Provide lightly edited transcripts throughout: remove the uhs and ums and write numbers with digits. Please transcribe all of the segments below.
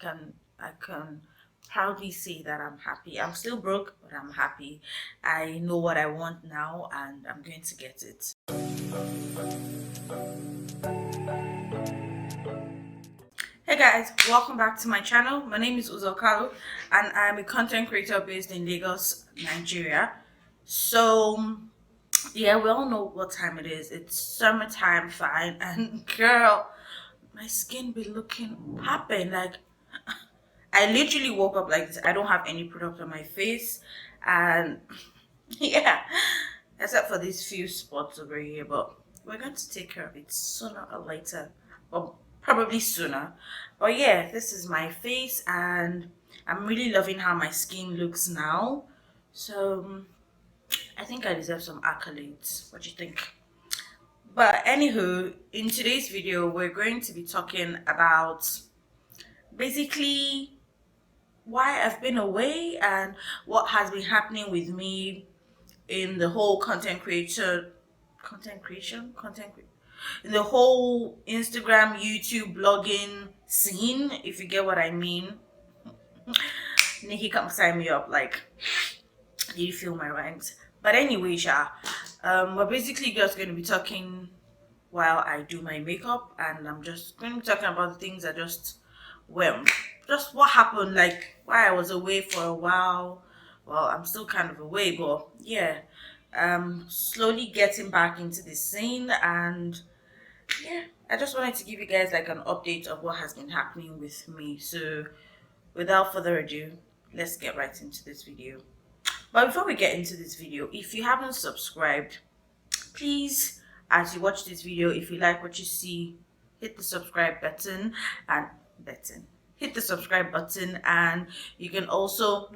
I can proudly say that I'm happy. I'm still broke, but I'm happy. I know what I want now and I'm going to get it. Hey guys, welcome back to my channel. My name is Uzo Kalu and I'm a content creator based in Lagos, Nigeria. So yeah, we all know what time it is. It's summertime fine and girl, my skin be looking popping. Like I literally woke up like this. I don't have any product on my face and yeah, except for these few spots over here, but we're going to take care of it sooner or later. Well, probably sooner. But yeah, this is my face and I'm really loving how my skin looks now. So I think I deserve some accolades. What do you think? But anywho, in today's video, we're going to be talking about basically why I've been away and what has been happening with me in the whole in the whole Instagram, YouTube, blogging scene, if you get what I mean. Nikki, come sign me up. Like, did you feel my rhymes? But anyway, we're basically just going to be talking while I do my makeup, and I'm just going to be talking about the things that well, just what happened, like why I was away for a while. Well, I'm still kind of away, but yeah, slowly getting back into the scene, and yeah, I just wanted to give you guys like an update of what has been happening with me. So, without further ado, let's get right into this video. But before we get into this video, if you haven't subscribed, please, as you watch this video, if you like what you see, hit the subscribe button and hit the subscribe button, and you can also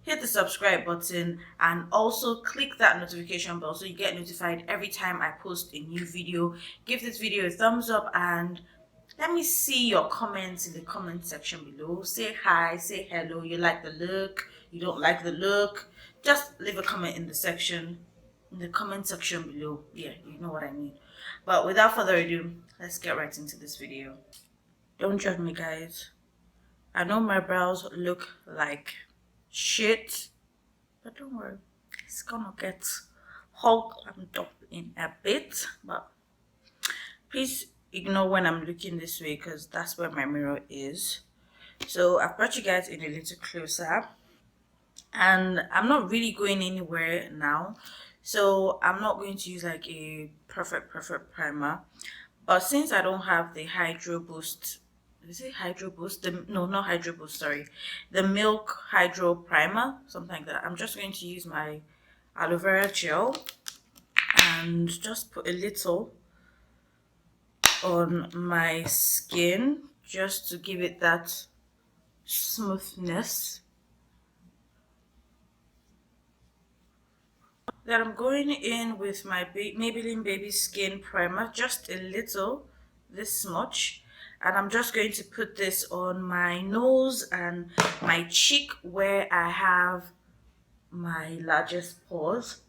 hit the subscribe button and also click that notification bell so you get notified every time I post a new video. Give this video a thumbs up and let me see your comments in the comment section below. Say hi, say hello, you like the look, you don't like the look. Just leave a comment in the comment section below. Yeah, you know what I mean. But without further ado, let's get right into this video. Don't judge me, guys. I know my brows look like shit, but don't worry, it's gonna get all glammed up in a bit. But please ignore when I'm looking this way because that's where my mirror is. So I've brought you guys in a little closer, and I'm not really going anywhere now, so I'm not going to use like a perfect primer. But since I don't have the Hydro Boost, is it Hydro Boost? No, not Hydro Boost, sorry, the Milk Hydro Primer, something like that, I'm just going to use my aloe vera gel and just put a little on my skin just to give it that smoothness. Then I'm going in with my Maybelline Baby Skin Primer, just a little, this much. And I'm just going to put this on my nose and my cheek where I have my largest pores.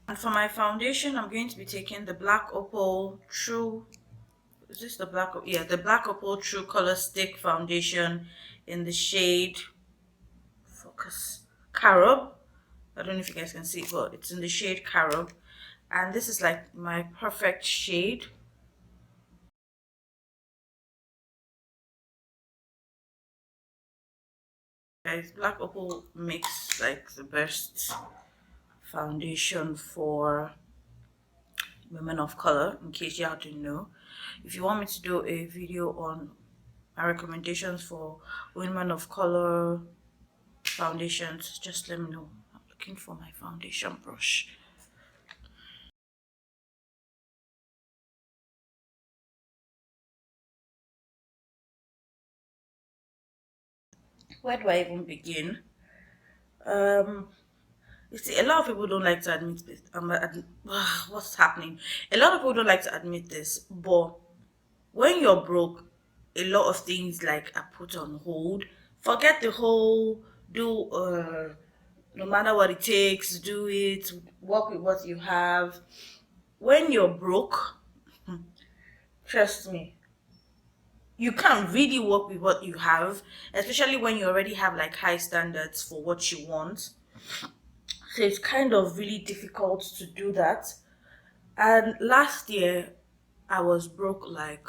And for my foundation, I'm going to be taking the Black Opal True, is this the Black, yeah, the Black Opal True Color Stick Foundation in the shade, focus, Carob. I don't know if you guys can see it, but it's in the shade Carob. And this is like my perfect shade. Guys, Black Opal makes like the best foundation for women of color, in case you didn't know. If you want me to do a video on my recommendations for women of color foundations, just let me know. I'm looking for my foundation brush. Where do I even begin? You see, a lot of people don't like to admit this. What's happening? A lot of people don't like to admit this, but when you're broke, a lot of things like are put on hold. Forget the whole do no matter what it takes, do it, work with what you have. when you're broke, trust me, you can't really work with what you have, especially when you already have like high standards for what you want. So it's kind of really difficult to do that. And last year, I was broke like,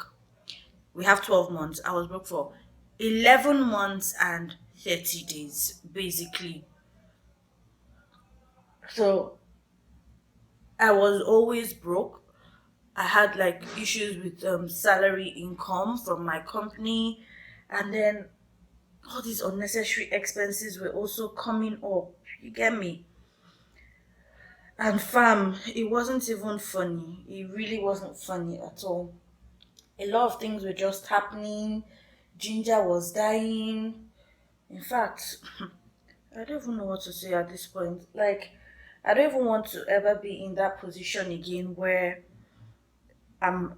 we have 12 months. I was broke for 11 months and 30 days, basically. So I was always broke. I had like issues with salary income from my company, and then all these unnecessary expenses were also coming up. You get me? And fam, it wasn't even funny. It really wasn't funny at all. A lot of things were just happening. Ginger was dying. In fact, I don't even know what to say at this point. Like, I don't even want to ever be in that position again where I'm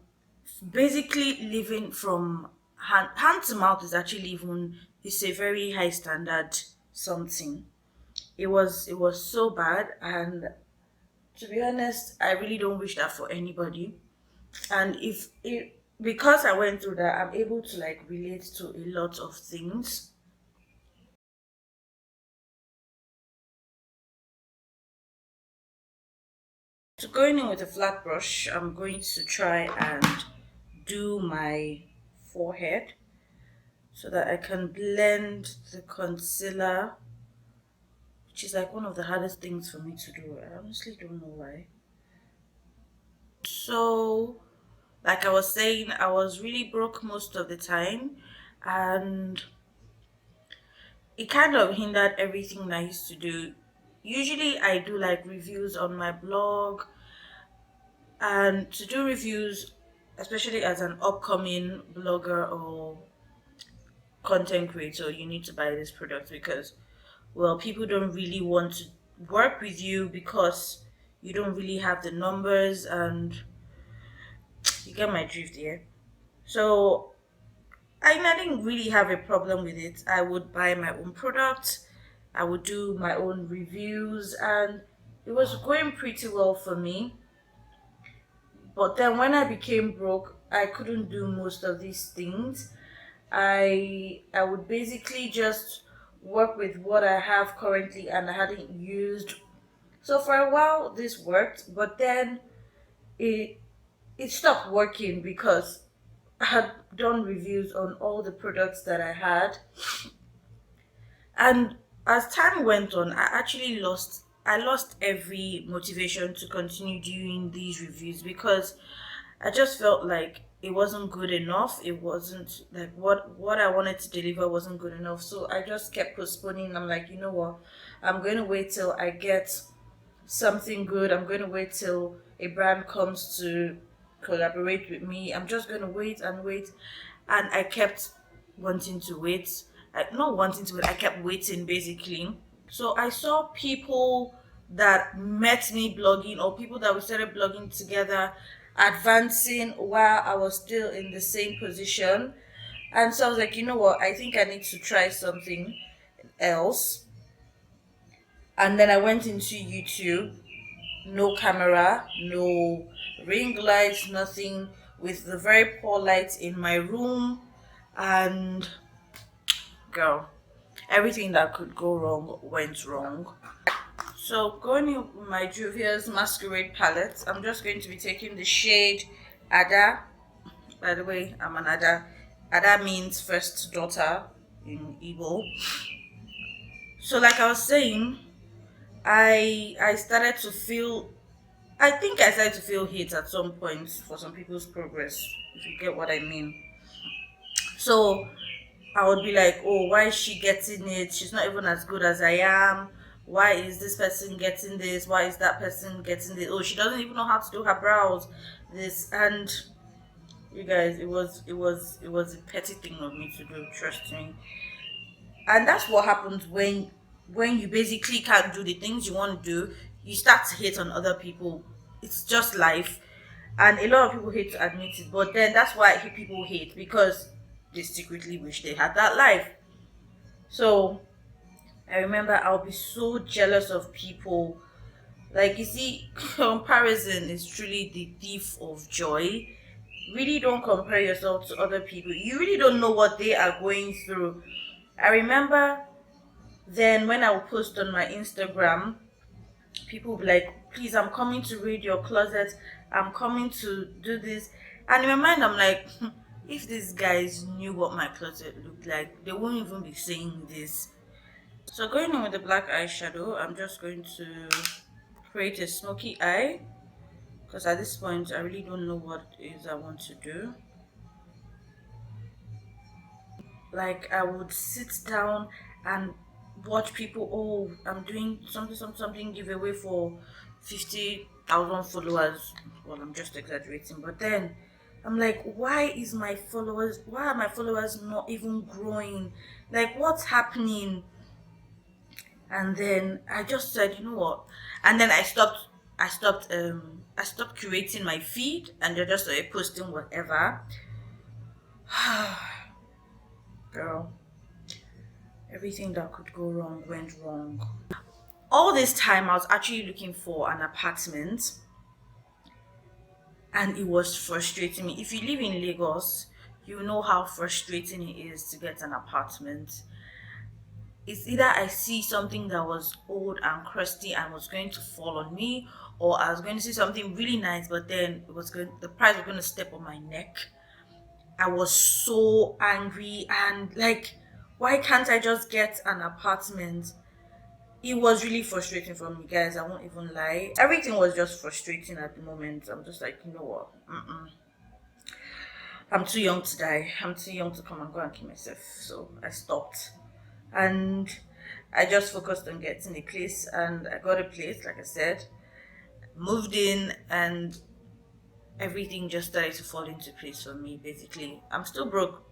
basically living from hand to mouth is actually even it's a very high standard something. It was so bad, and to be honest, I really don't wish that for anybody. And if it because I went through that, I'm able to like relate to a lot of things. So going in with a flat brush, I'm going to try and do my forehead so that I can blend the concealer, which is like one of the hardest things for me to do. I honestly don't know why. So, like I was saying, I was really broke most of the time, and it kind of hindered everything I used to do. Usually, I do like reviews on my blog, and to do reviews, especially as an upcoming blogger or content creator, you need to buy this product because, well, people don't really want to work with you because you don't really have the numbers, and you get my drift here. So I didn't really have a problem with it. I would buy my own product, I would do my own reviews, and it was going pretty well for me. But then when I became broke, I couldn't do most of these things. I would basically just work with what I have currently and I hadn't used. So for a while this worked, but then it it stopped working because I had done reviews on all the products that I had, and as time went on, I lost every motivation to continue doing these reviews because I just felt like it wasn't good enough. It wasn't like what I wanted to deliver wasn't good enough. So I just kept postponing. I'm like, you know what? I'm going to wait till I get something good. I'm going to wait till a brand comes to collaborate with me. I'm just going to wait and wait. And I kept wanting to wait. Not wanting to wait, I kept waiting basically. So I saw people that met me blogging or people that we started blogging together advancing while I was still in the same position. And so I was like, you know what? I think I need to try something else. And then I went into YouTube, no camera, no ring lights, nothing, with the very poor light in my room. And girl, everything that could go wrong went wrong. So going in with my Juvias Masquerade palette, I'm just going to be taking the shade Ada. By the way, I'm an Ada. Ada means first daughter in Igbo. So like I was saying, I started to feel I think I started to feel hate at some point for some people's progress, if you get what I mean. So I would be like, oh, why is she getting it? She's not even as good as I am. Why is this person getting this? Why is that person getting this? Oh, she doesn't even know how to do her brows. This and you guys, it was a petty thing of me to do. Trust me. And that's what happens when you basically can't do the things you want to do. You start to hate on other people. It's just life, and a lot of people hate to admit it. But then that's why people hate because they secretly wish they had that life. So I remember I'll be so jealous of people. Like, you see, comparison is truly the thief of joy. Really don't compare yourself to other people. You really don't know what they are going through. I remember then when I would post on my Instagram, people will be like, please, I'm coming to raid your closet. I'm coming to do this. And in my mind, I'm like, if these guys knew what my closet looked like, they wouldn't even be saying this. So going in with the black eyeshadow, I'm just going to create a smoky eye because at this point I really don't know what it is I want to do. Like, I would sit down and watch people, oh, I'm doing something giveaway for 50,000 followers. Well, I'm just exaggerating, but then I'm like, why are my followers not even growing? Like, what's happening? And then I just said, you know what? And then I stopped curating my feed and they're just posting whatever. Girl, everything that could go wrong went wrong. All this time I was actually looking for an apartment and it was frustrating me. If you live in Lagos, you know how frustrating it is to get an apartment. It's either I see something that was old and crusty and was going to fall on me, or I was going to see something really nice, but then the price was going to step on my neck. I was so angry and like, why can't I just get an apartment? It was really frustrating for me, guys. I won't even lie. Everything was just frustrating at the moment. I'm just like, you know what? Mm-mm. I'm too young to die. I'm too young to come and go and kill myself. So I stopped. And I just focused on getting a place, and I got a place, like I said, moved in, and everything just started to fall into place for me. Basically, I'm still broke.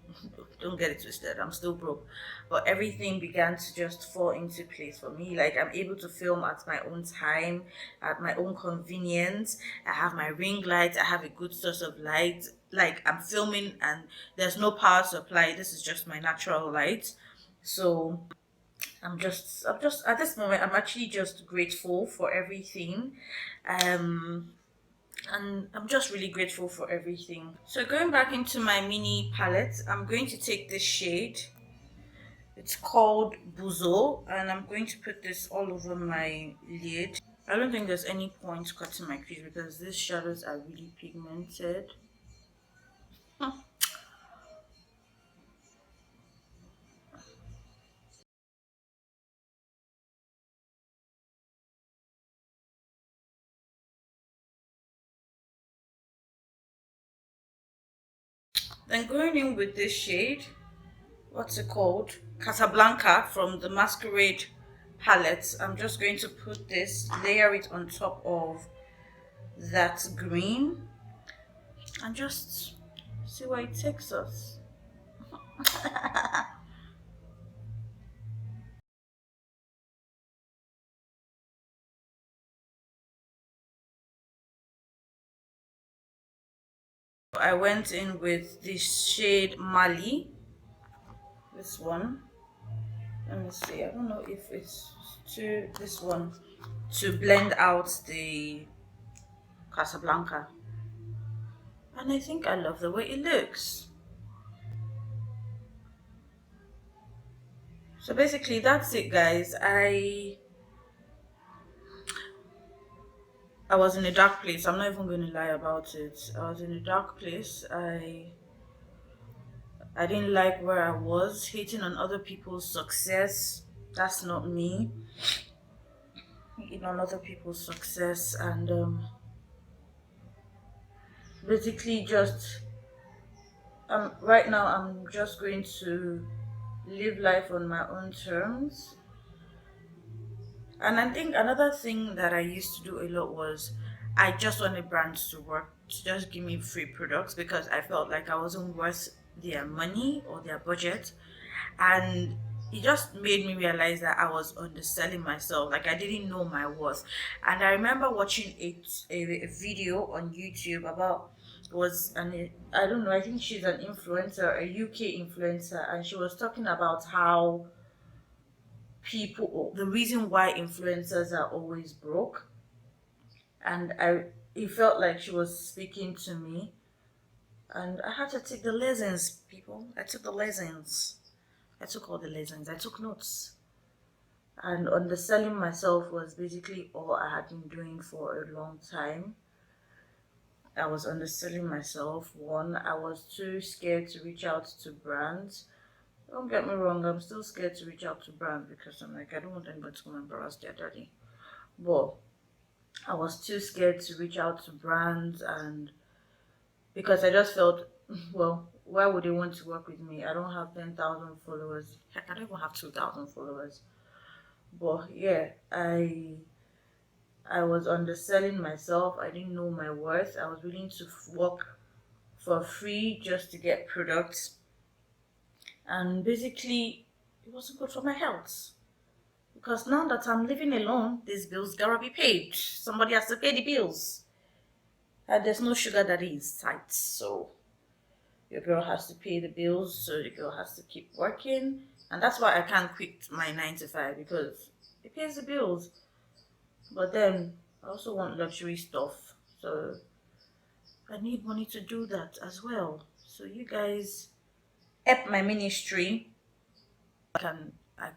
Don't get it twisted, I'm still broke, but everything began to just fall into place for me. Like, I'm able to film at my own time, at my own convenience. I have my ring light, I have a good source of light. Like, I'm filming and there's no power supply, this is just my natural light. So I'm just at this moment, I'm actually just grateful for everything. um and I'm just really grateful for everything. So going back into my mini palette, I'm going to take this shade. It's called Buzo, and I'm going to put this all over my lid. I don't think there's any point cutting my crease because these shadows are really pigmented. Then going in with this shade, what's it called? Casablanca from the Masquerade palette. I'm just going to put this, layer it on top of that green, and just see where it takes us. I went in with this shade Mali, this one. Let me see, I don't know if it's to this one, to blend out the Casablanca. And I think I love the way it looks. So basically that's it, guys. I was in a dark place. I'm not even going to lie about it. I was in a dark place. I didn't like where I was, hating on other people's success. That's not me. Hating on other people's success, and basically just right now I'm just going to live life on my own terms. And I think another thing that I used to do a lot was I just wanted brands to work to just give me free products because I felt like I wasn't worth their money or their budget. And it just made me realize that I was underselling myself. Like, I didn't know my worth. And I remember watching a video on YouTube about, was an I don't know, I think she's an influencer, a UK influencer, and she was talking about how the reason why influencers are always broke and it felt like she was speaking to me, and I had to take the lessons, people. I took the lessons. I took all the lessons. I took notes. And underselling myself was basically all I had been doing for a long time. I was underselling myself. One, I was too scared to reach out to brands. Don't get me wrong, I'm still scared to reach out to brands because I'm like, I don't want anybody to come and embarrass their daddy. But I was too scared to reach out to brands, and because I just felt, well, why would they want to work with me? I don't have 10,000 followers. Heck, I don't even have 2,000 followers. But yeah, I was underselling myself. I didn't know my worth. I was willing to work for free just to get products, and basically, it wasn't good for my health. Because now that I'm living alone, these bills gotta be paid. Somebody has to pay the bills. And there's no sugar daddy in sight, so your girl has to pay the bills, so the girl has to keep working. And that's why I can't quit my 9 to 5, because it pays the bills. But then I also want luxury stuff, so I need money to do that as well. So you guys help my ministry. I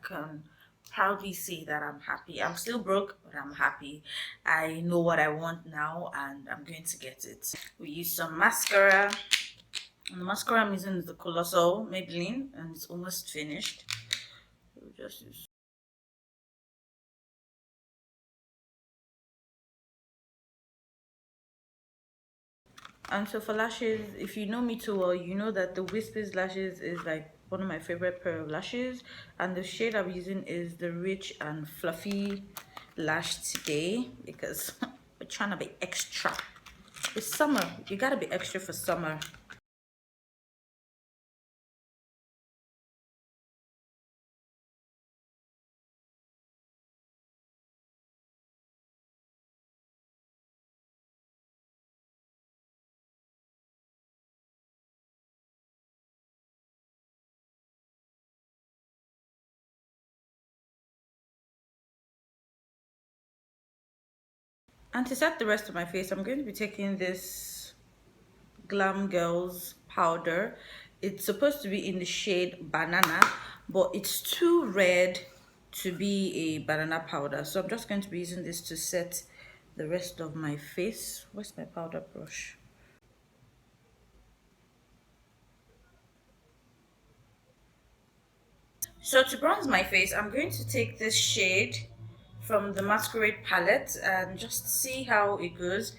can proudly say that I'm happy. I'm still broke, but I'm happy. I know what I want now, and I'm going to get it. We use some mascara. And the mascara I'm using is the Colossal Maybelline, and it's almost finished. We'll just use. And so for lashes, if you know me too well, you know that the Whispers lashes is like one of my favorite pair of lashes. And the shade I'm using is the Rich and Fluffy Lash today, because we're trying to be extra. It's summer. You gotta be extra for summer. And to set the rest of my face, I'm going to be taking this Glam Girls powder. It's supposed to be in the shade Banana, but it's too red to be a banana powder. So I'm just going to be using this to set the rest of my face. Where's my powder brush? So to bronze my face, I'm going to take this shade from the Masquerade palette and just see how it goes.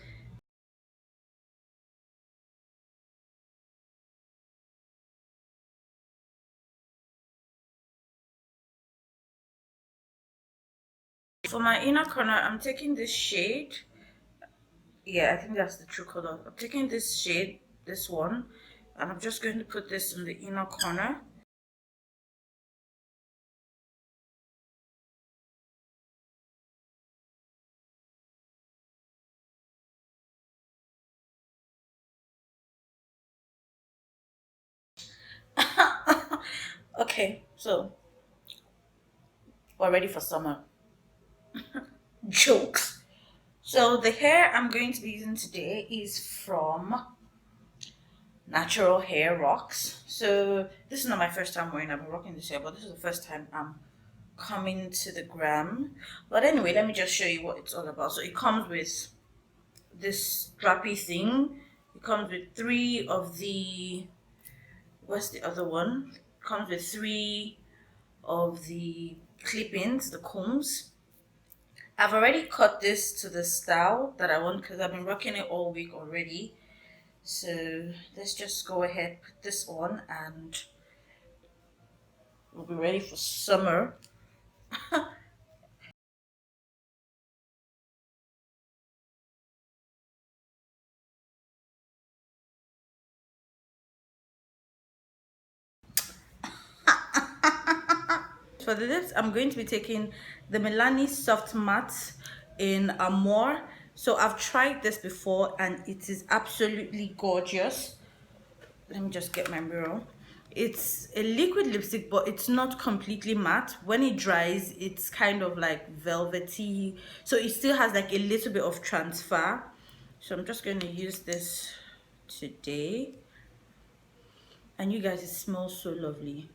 For my inner corner, I'm taking this shade. Yeah, I think that's the true color. I'm taking this shade, this one, and I'm just going to put this in the inner corner. Okay, so we're ready for summer. Jokes. So the hair I'm going to be using today is from Natural Hair Rocks. So this is not my first time wearing. I've been rocking this hair, but this is the first time I'm coming to the gram. But anyway, let me just show you what it's all about. So it comes with this strappy thing. It comes with three of the, what's the other one? It comes with three of the clip-ins, the combs. I've already cut this to the style that I want because I've been rocking it all week already. So let's just go ahead, put this on, and we'll be ready for summer. For the lips, I'm going to be taking the Milani Soft Matte in Amore. So I've tried this before and it is absolutely gorgeous. Let me just get my mirror. It's a liquid lipstick, but it's not completely matte. When it dries, it's kind of like velvety, so it still has like a little bit of transfer. So I'm just going to use this today. And you guys, it smells so lovely.